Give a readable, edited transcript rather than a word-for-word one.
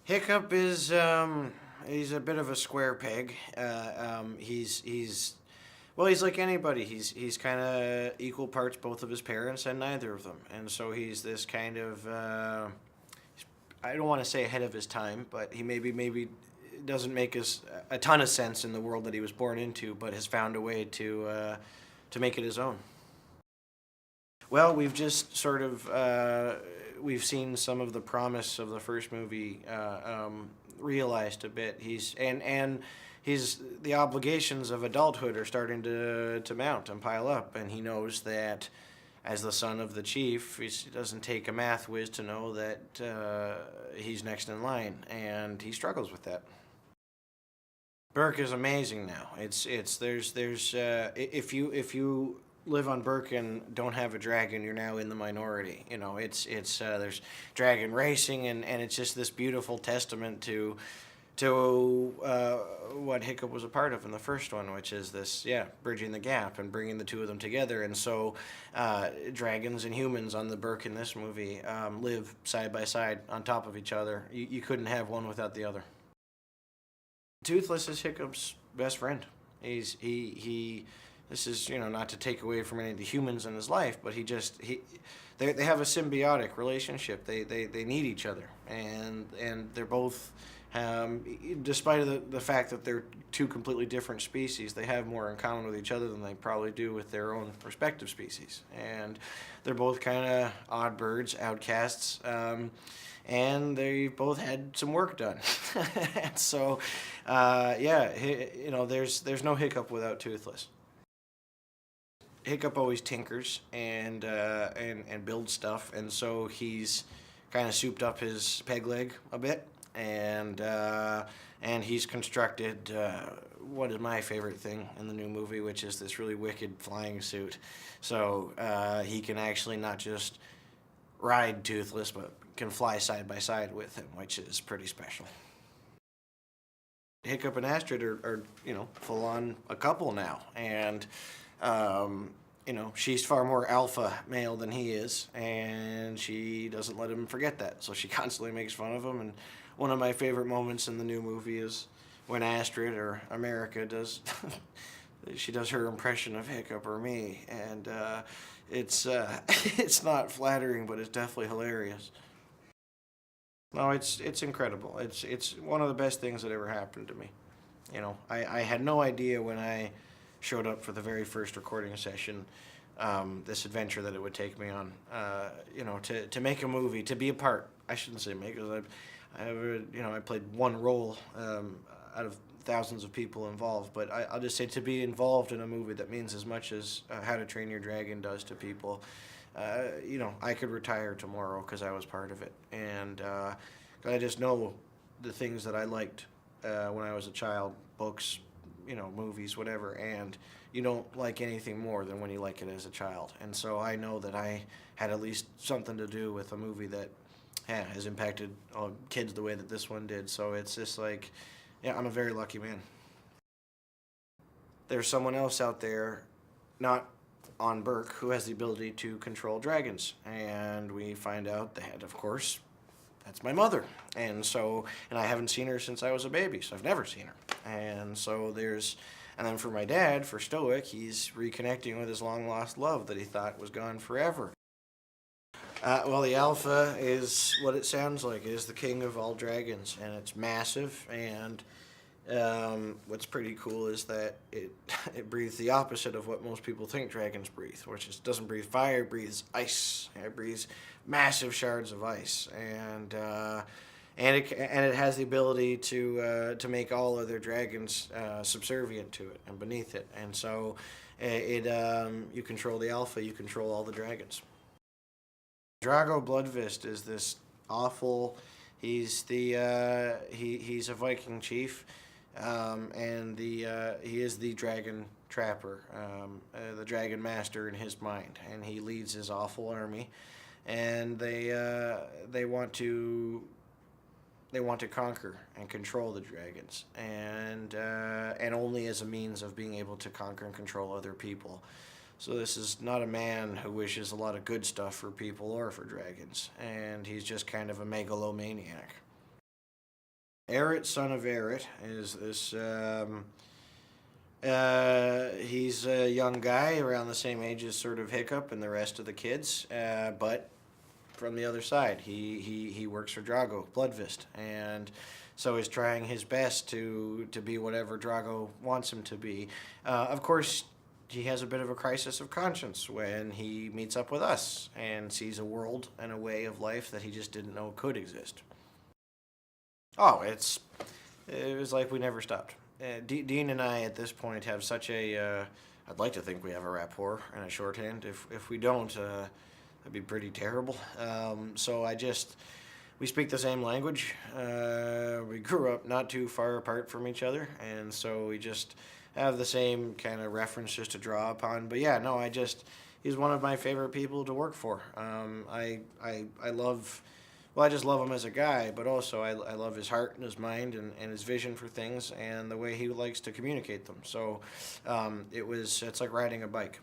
Hiccup is he's a bit of a square peg. He's well, he's like anybody. He's kind of equal parts both of his parents and neither of them, and so he's this kind of I don't want to say ahead of his time, but he maybe doesn't make us a ton of sense in the world that he was born into, but has found a way to make it his own. Well, we've just sort of we've seen some of the promise of the first movie realized a bit. He's the obligations of adulthood are starting to mount and pile up, and he knows that as the son of the chief, he doesn't take a math whiz to know that he's next in line, and he struggles with that. Burke is amazing now. It's there's if you live on Burke and don't have a dragon, you're now in the minority. You know, it's there's dragon racing, and it's just this beautiful testament to what Hiccup was a part of in the first one, which is this, yeah, bridging the gap and bringing the two of them together. And so, dragons and humans on the Burke in this movie live side by side on top of each other. You couldn't have one without the other. Toothless is Hiccup's best friend. He. This is, not to take away from any of the humans in his life, but they have a symbiotic relationship. They need each other, and they're both, despite the fact that they're two completely different species, they have more in common with each other than they probably do with their own respective species. And they're both kind of odd birds, outcasts. And they both had some work done. And so, yeah, there's no Hiccup without Toothless. Hiccup always tinkers and builds stuff, and so he's kind of souped up his peg leg a bit, and he's constructed what is my favorite thing in the new movie, which is this really wicked flying suit. So he can actually not just ride Toothless, but can fly side by side with him, which is pretty special. Hiccup and Astrid are full on a couple now, and she's far more alpha male than he is, and she doesn't let him forget that. So she constantly makes fun of him. And one of my favorite moments in the new movie is when Astrid, or America, does she does her impression of Hiccup or me, and it's it's not flattering, but it's definitely hilarious. No, it's incredible. It's one of the best things that ever happened to me. I had no idea when I showed up for the very first recording session, this adventure that it would take me on. To make a movie, to be a part. I shouldn't say make, because I played one role out of thousands of people involved. But I'll just say to be involved in a movie that means as much as How to Train Your Dragon does to people. I could retire tomorrow because I was part of it, and I just know the things that I liked when I was a child, books, movies, whatever, and you don't like anything more than when you like it as a child. And so I know that I had at least something to do with a movie that, yeah, has impacted kids the way that this one did. So it's just like, yeah, I'm a very lucky man. There's someone else out there, not on Burke, who has the ability to control dragons. And we find out that, of course, that's my mother. And I haven't seen her since I was a baby, so I've never seen her. And then for my dad, for Stoic, he's reconnecting with his long lost love that he thought was gone forever. Well, the Alpha is what it sounds like. It is the king of all dragons, and it's massive. And what's pretty cool is that it breathes the opposite of what most people think dragons breathe, which is doesn't breathe fire, it breathes ice. It breathes massive shards of ice, and it has the ability to make all other dragons subservient to it and beneath it. And so you control the Alpha, you control all the dragons. Drago Bloodfist is this awful. He's he's a Viking chief, and he is the dragon trapper, the dragon master in his mind, and he leads his awful army, and they want to conquer and control the dragons, and only as a means of being able to conquer and control other people. So this is not a man who wishes a lot of good stuff for people or for dragons, and he's just kind of a megalomaniac. Eret, son of Eret, is this. He's a young guy around the same age as sort of Hiccup and the rest of the kids, but from the other side, he works for Drago, Bloodfist, and so he's trying his best to be whatever Drago wants him to be. Of course, he has a bit of a crisis of conscience when he meets up with us and sees a world and a way of life that he just didn't know could exist. Oh, it was like we never stopped. Dean and I at this point have such a. I'd like to think we have a rapport and a shorthand. If we don't, that'd be pretty terrible. So we speak the same language. We grew up not too far apart from each other, and so we just have the same kind of references to draw upon. But yeah, no, he's one of my favorite people to work for. I love. Well, I just love him as a guy, but also I love his heart and his mind and his vision for things and the way he likes to communicate them. So it's like riding a bike.